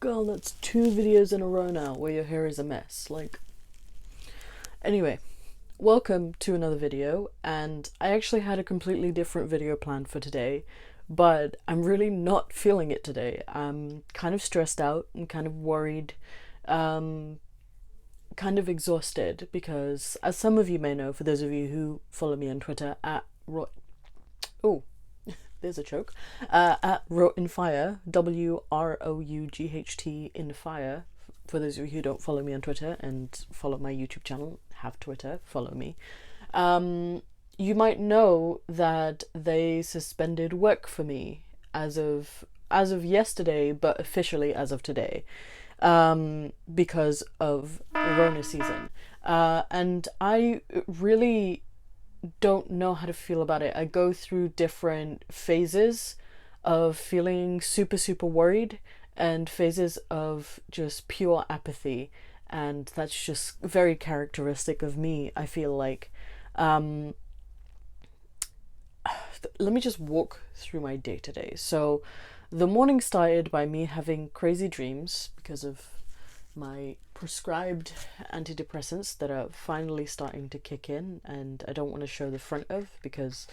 Girl, that's 2 videos in a row now where your hair is a mess. Like, anyway, welcome to another video. And I actually had a completely different video planned for today, but I'm really not feeling it today. I'm kind of stressed out and kind of worried, kind of exhausted because, as some of you may know, for those of you who follow me on Twitter at oh, there's a choke, at Wrote in Fire, WROUGHT in Fire. For those of you who don't follow me on Twitter and follow my YouTube channel, have Twitter, follow me. You might know that they suspended work for me as of yesterday, but officially as of today, because of Rona season. And I really don't know how to feel about it. I go through different phases of feeling super worried and phases of just pure apathy, and that's just very characteristic of me, I feel like. Let me just walk through my day today. So the morning started by me having crazy dreams because of my prescribed antidepressants that are finally starting to kick in, and I don't want to show the front of because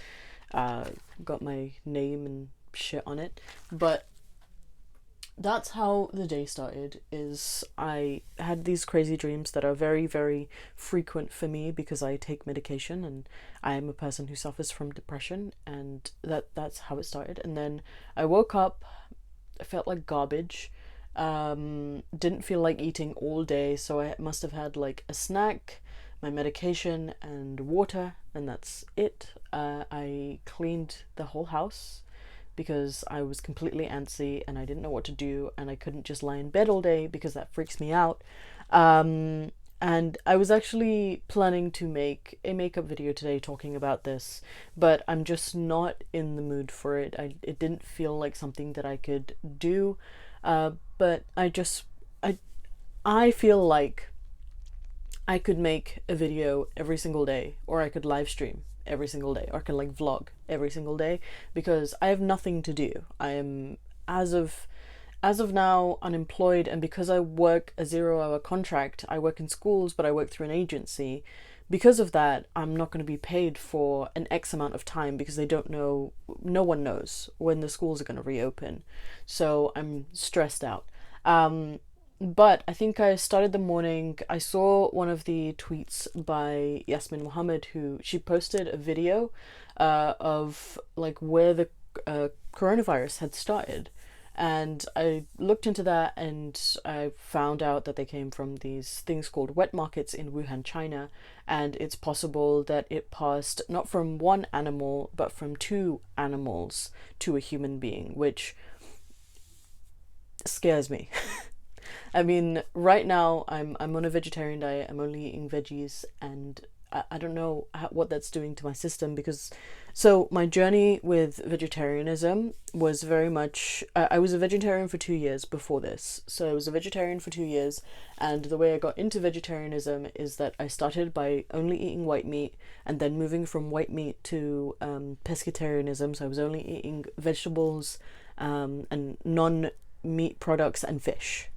got my name and shit on it. But that's how the day started. Is I had these crazy dreams that are very frequent for me because I take medication and I am a person who suffers from depression, and that's how it started. And then I woke up, I felt like garbage, didn't feel like eating all day, so I must have had like a snack, my medication and water, and that's it. I cleaned the whole house because I was completely antsy and I didn't know what to do, and I couldn't just lie in bed all day because that freaks me out. And I was actually planning to make a makeup video today talking about this, but I'm just not in the mood for it. It didn't feel like something that I could do. But I feel like I could make a video every single day, or I could live stream every single day, or I could like vlog every single day, because I have nothing to do. I am, as of now, unemployed, and because I work a 0-hour contract, I work in schools, but I work through an agency. Because of that, I'm not going to be paid for an X amount of time because they don't know, no one knows when the schools are going to reopen. So I'm stressed out. But I think I started the morning, I saw one of the tweets by Yasmin Mohammed, who she posted a video of like where the coronavirus had started. And I looked into that and I found out that they came from these things called wet markets in Wuhan, China. And it's possible that it passed not from one animal, but from 2 animals to a human being, which scares me. I mean, right now I'm on a vegetarian diet. I'm only eating veggies, and I don't know what that's doing to my system, because so my journey with vegetarianism was very much I was a vegetarian for 2 years before this. So I was a vegetarian for 2 years, and the way I got into vegetarianism is that I started by only eating white meat, and then moving from white meat to pescatarianism. So I was only eating vegetables and non-meat products and fish.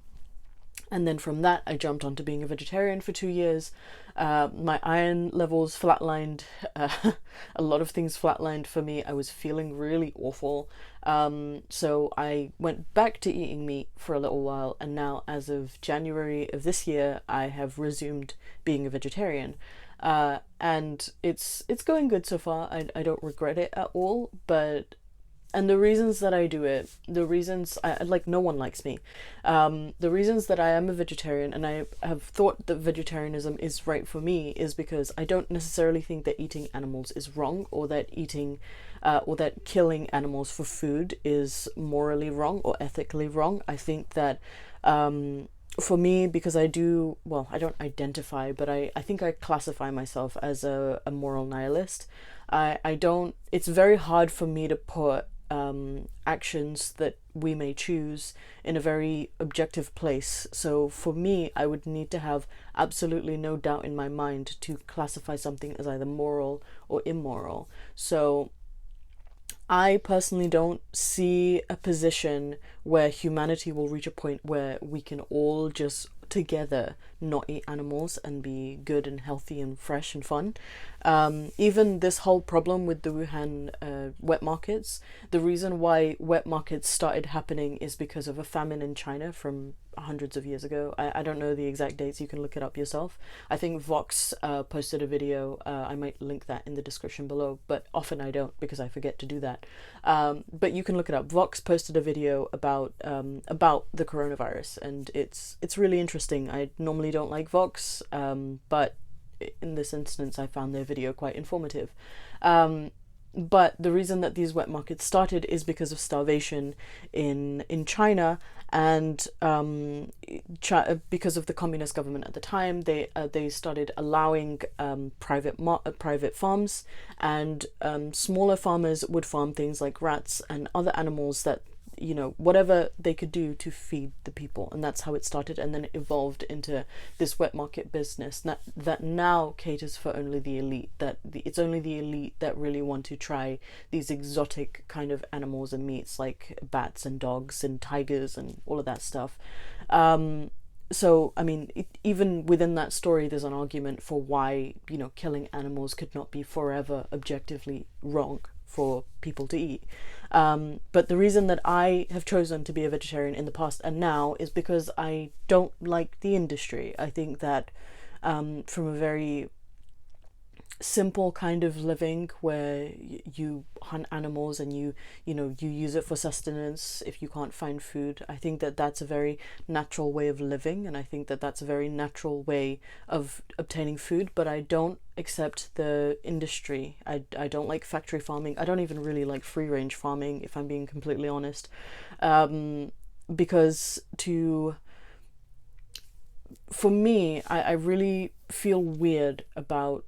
And then from that, I jumped onto being a vegetarian for 2 years. My iron levels flatlined. A lot of things flatlined for me. I was feeling really awful. So I went back to eating meat for a little while. And now, as of January of this year, I have resumed being a vegetarian. And it's going good so far. I don't regret it at all. And the reasons that I do it, the reasons I like, no one likes me. The reasons that I am a vegetarian and I have thought that vegetarianism is right for me is because I don't necessarily think that eating animals is wrong, or that killing animals for food is morally wrong or ethically wrong. I think that for me, because I don't identify, but I think I classify myself as a moral nihilist. It's very hard for me to put actions that we may choose in a very objective place. So for me, I would need to have absolutely no doubt in my mind to classify something as either moral or immoral. So I personally don't see a position where humanity will reach a point where we can all just together not eat animals and be good and healthy and fresh and fun. Even this whole problem with the Wuhan wet markets, the reason why wet markets started happening is because of a famine in China from hundreds of years ago. I don't know the exact dates, you can look it up yourself. I think Vox posted a video, I might link that in the description below, but often I don't because I forget to do that. But you can look it up. Vox posted a video about the coronavirus, and it's really interesting. I normally don't like Vox, but in this instance I found their video quite informative. But the reason that these wet markets started is because of starvation in China, and because of the communist government at the time, they started allowing private farms, and smaller farmers would farm things like rats and other animals that, you know, whatever they could do to feed the people, and that's how it started. And then it evolved into this wet market business that now caters for only the elite. It's only the elite that really want to try these exotic kind of animals and meats, like bats and dogs and tigers and all of that stuff. So I mean, even within that story, there's an argument for why, you know, killing animals could not be forever objectively wrong for people to eat. But the reason that I have chosen to be a vegetarian in the past and now is because I don't like the industry. I think that from a very simple kind of living where you hunt animals and you use it for sustenance if you can't find food, I think that that's a very natural way of living, and I think that that's a very natural way of obtaining food. But I don't accept the industry. I don't like factory farming. I don't even really like free range farming, if I'm being completely honest, because for me, I really feel weird about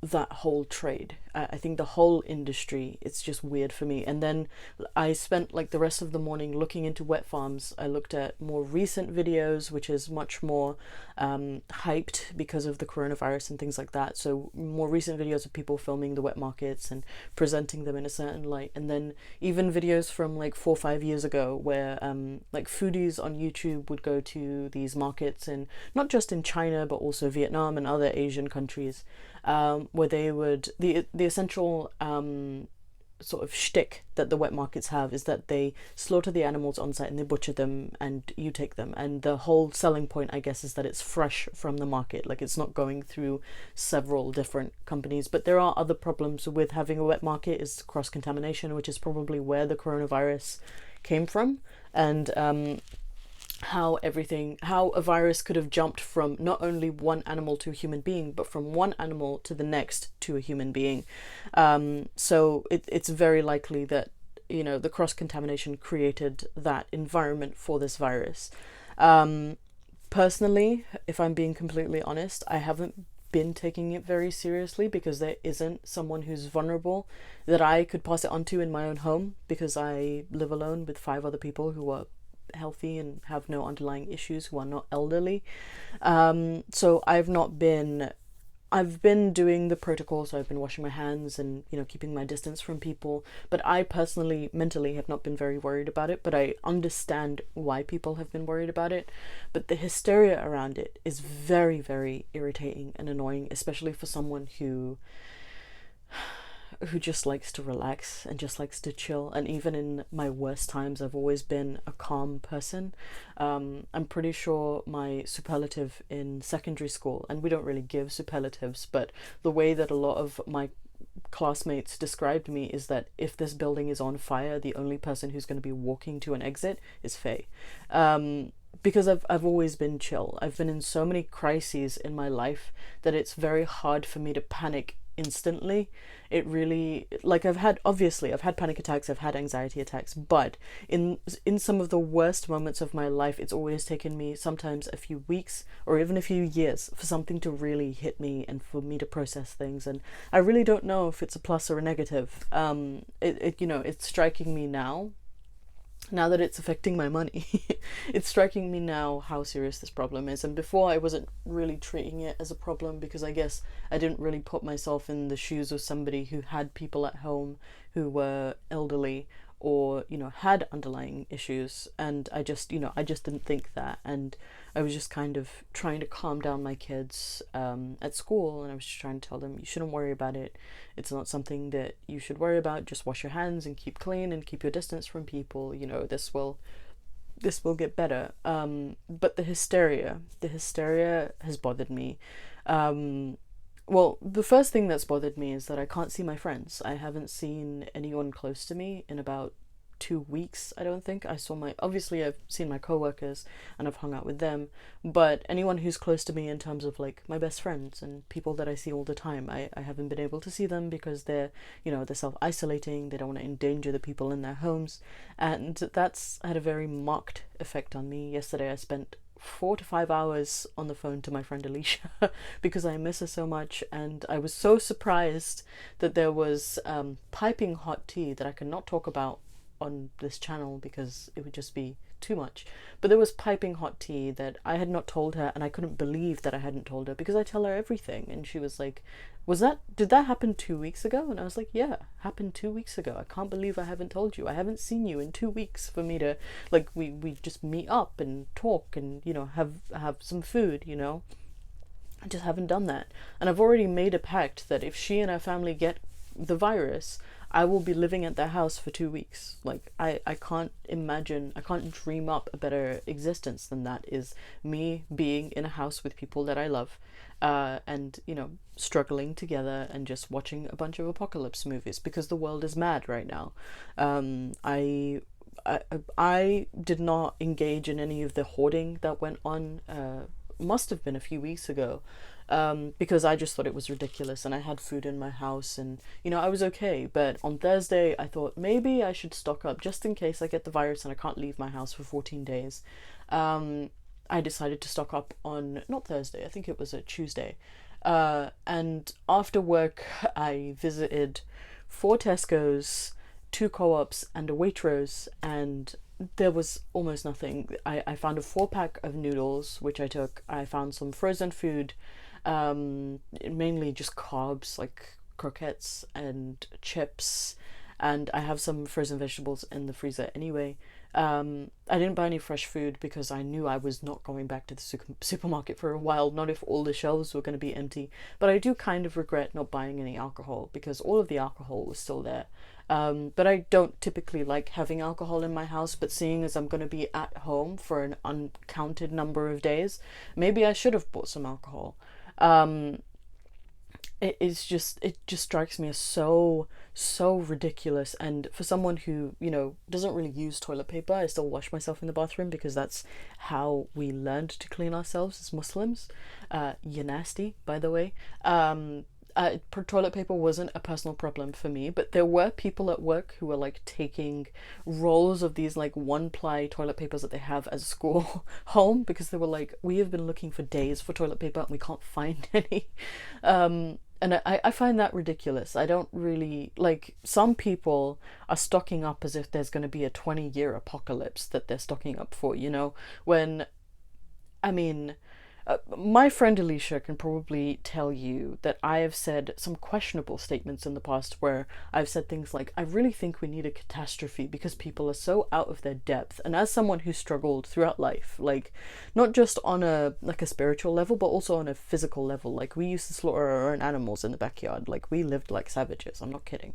that whole trade. I think the whole industry, it's just weird for me. And then I spent like the rest of the morning looking into wet farms. I looked at more recent videos, which is much more hyped because of the coronavirus and things like that. So more recent videos of people filming the wet markets and presenting them in a certain light. And then even videos from like 4 or 5 years ago where like foodies on YouTube would go to these markets, and not just in China but also Vietnam and other Asian countries, where they would the essential sort of shtick that the wet markets have is that they slaughter the animals on site and they butcher them and you take them, and the whole selling point, I guess, is that it's fresh from the market, like it's not going through several different companies. But there are other problems with having a wet market, is cross-contamination, which is probably where the coronavirus came from, and how a virus could have jumped from not only one animal to a human being, but from one animal to the next to a human being. So it's very likely that, you know, the cross-contamination created that environment for this virus. Personally, if I'm being completely honest, I haven't been taking it very seriously because there isn't someone who's vulnerable that I could pass it on to in my own home, because I live alone with 5 other people who are healthy and have no underlying issues, who are not elderly. So I've been doing the protocol, so I've been washing my hands and, you know, keeping my distance from people, but I personally mentally have not been very worried about it. But I understand why people have been worried about it. But the hysteria around it is very, very irritating and annoying, especially for someone who just likes to relax and just likes to chill. And even in my worst times, I've always been a calm person. I'm pretty sure my superlative in secondary school, and we don't really give superlatives, but the way that a lot of my classmates described me is that if this building is on fire, the only person who's going to be walking to an exit is Faye. Because I've always been chill. I've been in so many crises in my life that it's very hard for me to panic instantly. It really, like, I've had panic attacks, I've had anxiety attacks, but in some of the worst moments of my life, it's always taken me sometimes a few weeks or even a few years for something to really hit me and for me to process things. And I really don't know if it's a plus or a negative. It's striking me now now that it's affecting my money, it's striking me now how serious this problem is. And before, I wasn't really treating it as a problem because I guess I didn't really put myself in the shoes of somebody who had people at home who were elderly or, you know, had underlying issues. And I just, you know, I just didn't think that. And I was just kind of trying to calm down my kids at school, and I was just trying to tell them, you shouldn't worry about it. It's not something that you should worry about. Just wash your hands and keep clean and keep your distance from people. You know, this will get better. But the hysteria has bothered me. Well, the first thing that's bothered me is that I can't see my friends. I haven't seen anyone close to me in about 2 weeks, I don't think. Obviously I've seen my coworkers and I've hung out with them, but anyone who's close to me in terms of like my best friends and people that I see all the time, I haven't been able to see them because they're self-isolating, they don't want to endanger the people in their homes, and that's had a very marked effect on me. Yesterday I spent 4 to 5 hours on the phone to my friend Alicia because I miss her so much, and I was so surprised that there was piping hot tea that I cannot talk about on this channel because it would just be too much. But there was piping hot tea that I had not told her, and I couldn't believe that I hadn't told her because I tell her everything. And she was like, did that happen 2 weeks ago? And I was like, yeah, happened 2 weeks ago. I can't believe I haven't told you. I haven't seen you in 2 weeks for me to, like, we just meet up and talk and, you know, have some food, you know. I just haven't done that. And I've already made a pact that if she and her family get the virus, I will be living at their house for 2 weeks. Like, I can't imagine, I can't dream up a better existence than that, is me being in a house with people that I love, and, you know, struggling together and just watching a bunch of apocalypse movies because the world is mad right now. I did not engage in any of the hoarding that went on, must have been a few weeks ago, because I just thought it was ridiculous, and I had food in my house and, you know, I was okay. But on Thursday I thought maybe I should stock up just in case I get the virus and I can't leave my house for 14 days. I decided to stock up on, not Thursday, I think it was a Tuesday, and after work I visited 4 Tesco's, 2 Co-ops and a Waitrose, and there was almost nothing. I found a 4-pack of noodles, which I took. I found some frozen food, mainly just carbs like croquettes and chips, and I have some frozen vegetables in the freezer anyway. I didn't buy any fresh food because I knew I was not going back to the supermarket for a while, not if all the shelves were going to be empty. But I do kind of regret not buying any alcohol because all of the alcohol was still there. But I don't typically like having alcohol in my house, but seeing as I'm going to be at home for an uncounted number of days, maybe I should have bought some alcohol. It just strikes me as so ridiculous. And for someone who, you know, doesn't really use toilet paper, I still wash myself in the bathroom because that's how we learned to clean ourselves as Muslims. You're nasty, by the way. Toilet paper wasn't a personal problem for me, but there were people at work who were like taking rolls of these like 1-ply toilet papers that they have as school home because they were like, we have been looking for days for toilet paper and we can't find any. And I find that ridiculous. I don't really, like, some people are stocking up as if there's going to be a 20-year apocalypse that they're stocking up for, you know, when, I mean, my friend Alicia can probably tell you that I have said some questionable statements in the past where I've said things like, I really think we need a catastrophe because people are so out of their depth. And as someone who struggled throughout life, like, not just on a spiritual level, but also on a physical level, like, we used to slaughter our own animals in the backyard, like, we lived like savages, I'm not kidding.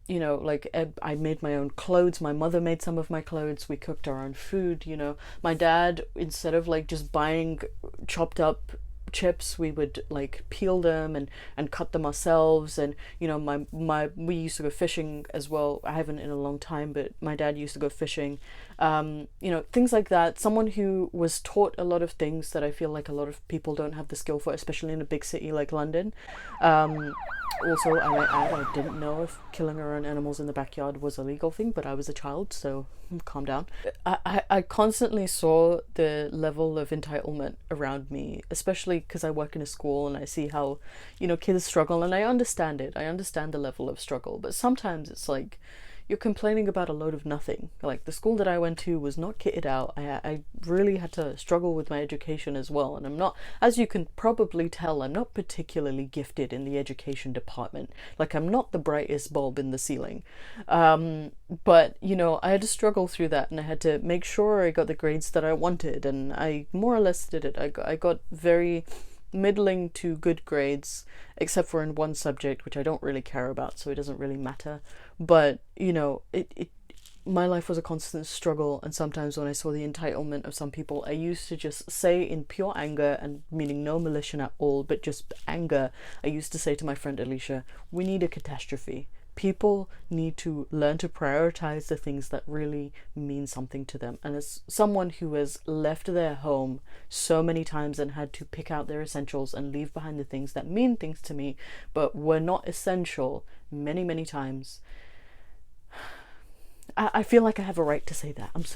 You know, like, I made my own clothes, my mother made some of my clothes, we cooked our own food, you know. My dad, instead of like just buying chopped up chips, we would like peel them and cut them ourselves. And, you know, we used to go fishing as well. I haven't in a long time, but my dad used to go fishing. You know, things like that. Someone who was taught a lot of things that I feel like a lot of people don't have the skill for, especially in a big city like London. Also, I might add, I didn't know if killing our own animals in the backyard was a legal thing, but I was a child, so calm down. I constantly saw the level of entitlement around me, especially because I work in a school and I see how, you know, kids struggle, and I understand it. I understand the level of struggle, but sometimes it's like, you're complaining about a load of nothing. Like, the school that I went to was not kitted out. I really had to struggle with my education as well, and I'm not, as you can probably tell, I'm not particularly gifted in the education department. Like, I'm not the brightest bulb in the ceiling. But, you know, I had to struggle through that, and I had to make sure I got the grades that I wanted, and I more or less did it. I got very middling to good grades, except for in one subject which I don't really care about, so it doesn't really matter. But, you know, my life was a constant struggle, and sometimes when I saw the entitlement of some people, I used to just say in pure anger, and meaning no malicious at all, but just anger, I used to say to my friend Alicia, we need a catastrophe. People need to learn to prioritize the things that really mean something to them. And as someone who has left their home so many times and had to pick out their essentials and leave behind the things that mean things to me but were not essential many, many times, I feel like I have a right to say that. I'm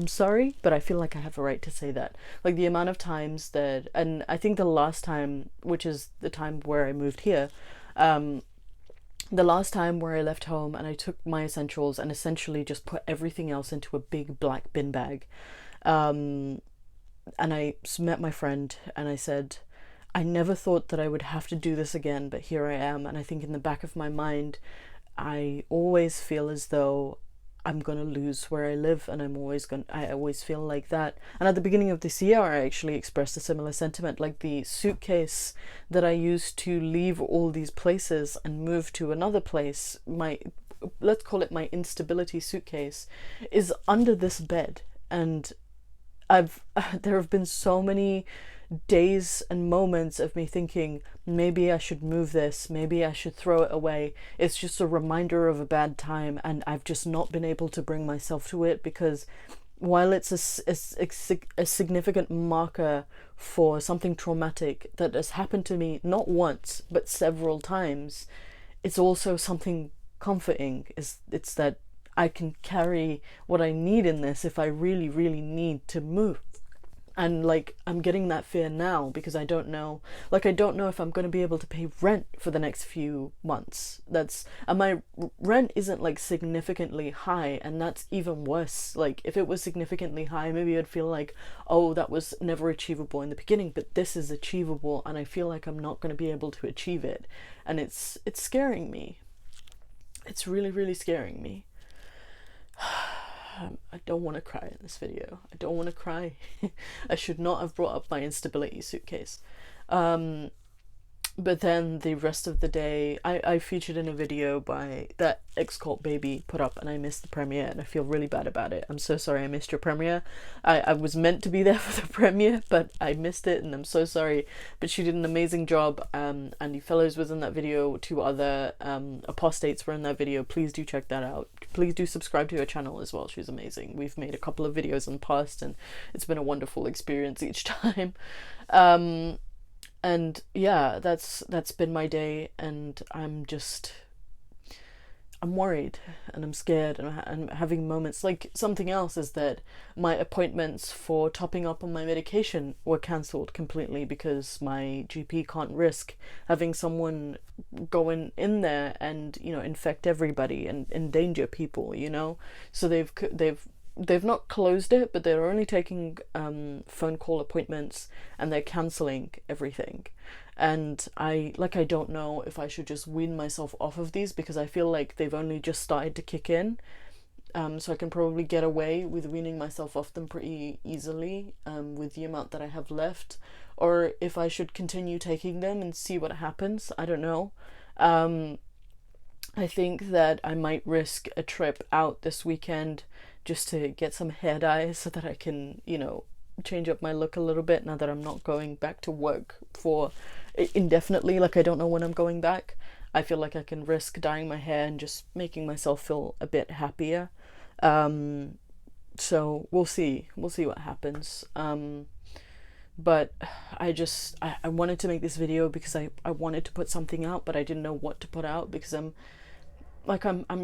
sorry, but I feel like I have a right to say that. Like, the amount of times that, and I think the last time, which is the time where I moved here, the last time where I left home and I took my essentials and essentially just put everything else into a big black bin bag. And I met my friend and I said, I never thought that I would have to do this again, but here I am. And I think in the back of my mind, I always feel as though I'm gonna lose where I live, and I always feel like that. And at the beginning of this year, I actually expressed a similar sentiment. Like, the suitcase that I used to leave all these places and move to another place, let's call it my instability suitcase, is under this bed. And there have been so many days and moments of me thinking, maybe I should move this, maybe I should throw it away. It's just a reminder of a bad time, and I've just not been able to bring myself to it, because while it's a significant marker for something traumatic that has happened to me not once but several times, it's also something comforting. It's that I can carry what I need in this if I really, really need to move. And, like, I'm getting that fear now because I don't know if I'm going to be able to pay rent for the next few months. And my rent isn't, like, significantly high, and that's even worse. Like, if it was significantly high, maybe I'd feel like, oh, that was never achievable in the beginning, but this is achievable, and I feel like I'm not going to be able to achieve it. And it's scaring me. It's really, really scaring me. I don't want to cry in this video. I don't want to cry. I should not have brought up my instability suitcase. But then the rest of the day, I featured in a video by that X-Cult baby put up, and I missed the premiere, and I feel really bad about it. I'm so sorry I missed your premiere. I was meant to be there for the premiere, but I missed it, and I'm so sorry. But she did an amazing job. Andy Fellows was in that video. 2 other apostates were in that video. Please do check that out. Please do subscribe to her channel as well. She's amazing. We've made a couple of videos in the past, and it's been a wonderful experience each time. And yeah, that's been my day, and I'm worried, and I'm scared, and I'm having moments. Like, something else is that my appointments for topping up on my medication were cancelled completely because my GP can't risk having someone go in there and, you know, infect everybody and endanger people, you know. So they've not closed it, but they're only taking phone call appointments, and they're cancelling everything. And I don't know if I should just wean myself off of these, because I feel like they've only just started to kick in. So I can probably get away with weaning myself off them pretty easily with the amount that I have left. Or if I should continue taking them and see what happens, I don't know. I think that I might risk a trip out this weekend just to get some hair dye so that I can, you know, change up my look a little bit now that I'm not going back to work for indefinitely. Like, I don't know when I'm going back. I feel like I can risk dyeing my hair and just making myself feel a bit happier. So we'll see what happens. But I wanted to make this video because I wanted to put something out, but I didn't know what to put out, because I'm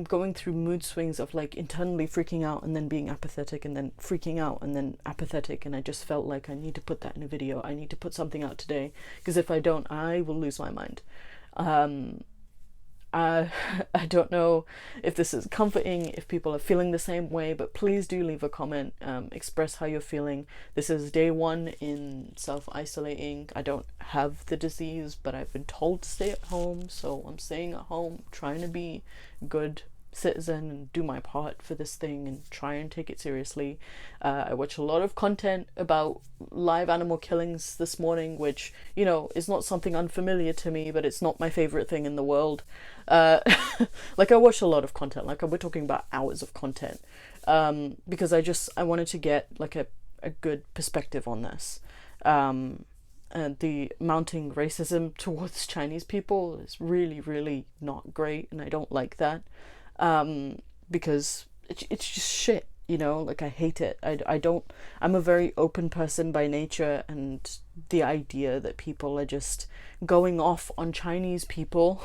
going through mood swings of, like, internally freaking out and then being apathetic and then freaking out and then apathetic, and I just felt like I need to put that in a video. I need to put something out today, because if I don't, I will lose my mind. I don't know if this is comforting, if people are feeling the same way, but please do leave a comment, express how you're feeling. This is day 1 in self-isolating. I don't have the disease, but I've been told to stay at home, so I'm staying at home, trying to be good citizen and do my part for this thing and try and take it seriously. I watched a lot of content about live animal killings this morning, which, you know, is not something unfamiliar to me, but it's not my favorite thing in the world. Like, I watched a lot of content, like we're talking about hours of content, because I wanted to get like a good perspective on this. And the mounting racism towards Chinese people is really, really not great, and I don't like that. Because it's just shit, you know, like I hate it. I'm a very open person by nature, and the idea that people are just going off on Chinese people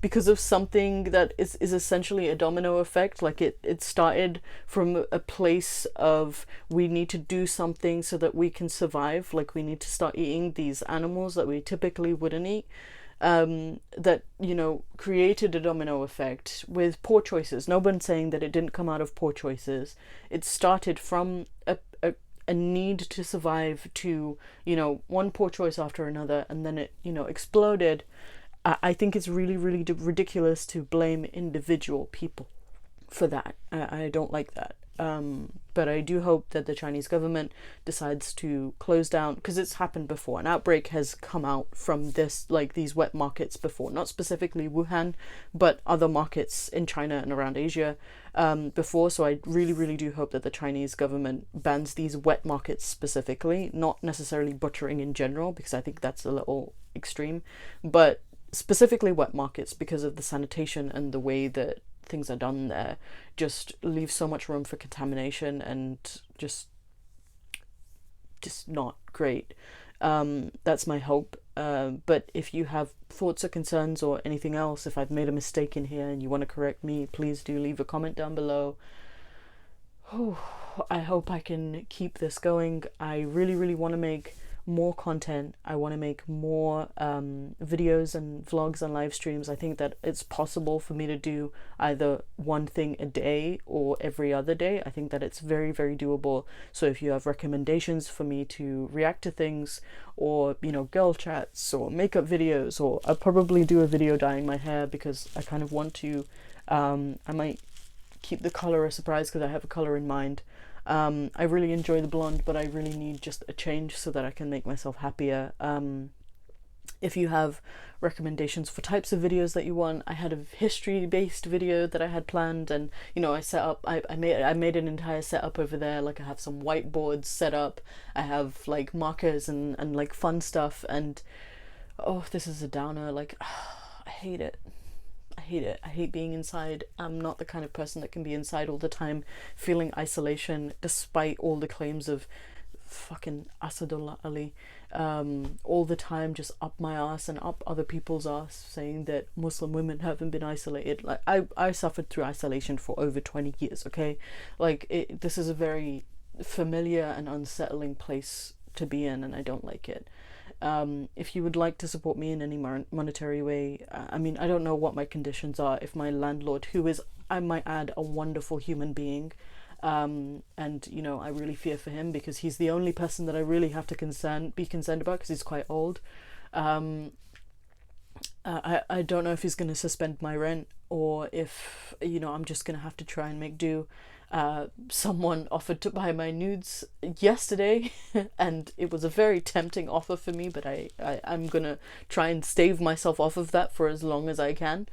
because of something that is essentially a domino effect, like it started from a place of we need to do something so that we can survive, like we need to start eating these animals that we typically wouldn't eat. That, you know, created a domino effect with poor choices. No one's saying that it didn't come out of poor choices. It started from a need to survive to, you know, one poor choice after another, and then it, you know, exploded. I think it's really, really ridiculous to blame individual people for that. I don't like that. But I do hope that the Chinese government decides to close down, because it's happened before. An outbreak has come out from this, like these wet markets before, not specifically Wuhan, but other markets in China and around Asia before. So I really, really do hope that the Chinese government bans these wet markets specifically, not necessarily butchering in general, because I think that's a little extreme, but specifically wet markets, because of the sanitation and the way that things are done there just leave so much room for contamination, and just not great. That's my hope. But if you have thoughts or concerns or anything else, if I've made a mistake in here and you want to correct me, please do leave a comment down below. I hope I can keep this going. I really, really want to make more content. I want to make more videos and vlogs and live streams. I think that it's possible for me to do either one thing a day or every other day. I think that it's very, very doable. So if you have recommendations for me to react to things, or, you know, girl chats or makeup videos, or I'll probably do a video dyeing my hair, because I kind of want to. I might keep the color a surprise, because I have a color in mind. I really enjoy the blonde, but I really need just a change so that I can make myself happier. If you have recommendations for types of videos that you want, I had a history-based video that I had planned, and, you know, I made an entire setup over there. Like, I have some whiteboards set up, I have like markers and like fun stuff, and oh, this is a downer. Like, I hate it. I hate being inside. I'm not the kind of person that can be inside all the time feeling isolation, despite all the claims of fucking Asadullah Ali all the time, just up my ass and up other people's ass, saying that Muslim women haven't been isolated. Like, I suffered through isolation for over 20 years, okay? Like, this is a very familiar and unsettling place to be in, and I don't like it. If you would like to support me in any monetary way, I mean, I don't know what my conditions are. If my landlord, who is, I might add, a wonderful human being, and, you know, I really fear for him, because he's the only person that I really have to be concerned about, because he's quite old. I don't know if he's going to suspend my rent, or if, you know, I'm just going to have to try and make do. Someone offered to buy my nudes yesterday and it was a very tempting offer for me, but I'm gonna try and stave myself off of that for as long as I can.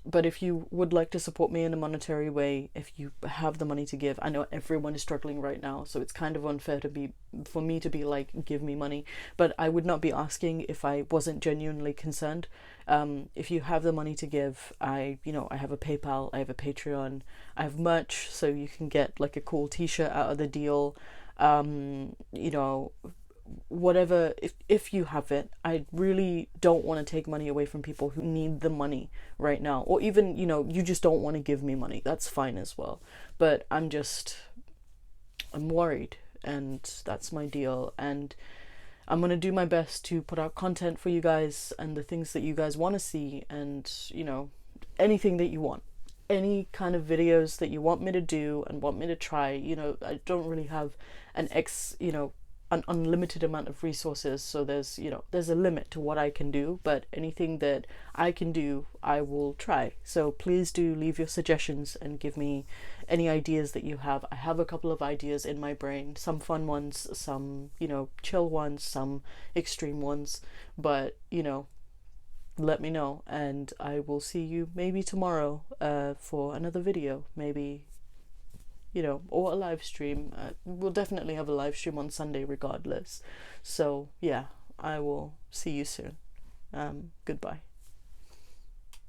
But if you would like to support me in a monetary way, if you have the money to give, I know everyone is struggling right now, so it's kind of unfair for me to be like, give me money, but I would not be asking if I wasn't genuinely concerned. If you have the money to give, I have a PayPal, I have a Patreon, I have merch, so you can get like a cool t-shirt out of the deal. You know, whatever, if you have it. I really don't want to take money away from people who need the money right now, or even, you know, you just don't want to give me money, that's fine as well. But I'm worried, and that's my deal. And I'm gonna do my best to put out content for you guys and the things that you guys want to see, and anything that you want, any kind of videos that you want me to do and want me to try. I don't really have an unlimited amount of resources, so there's a limit to what I can do, but anything that I can do, I will try. So please do leave your suggestions and give me any ideas that you have. I have a couple of ideas in my brain, some fun ones, some chill ones, some extreme ones, but let me know, and I will see you maybe tomorrow for another video, maybe, or a live stream. We'll definitely have a live stream on Sunday regardless. So yeah, I will see you soon. Goodbye.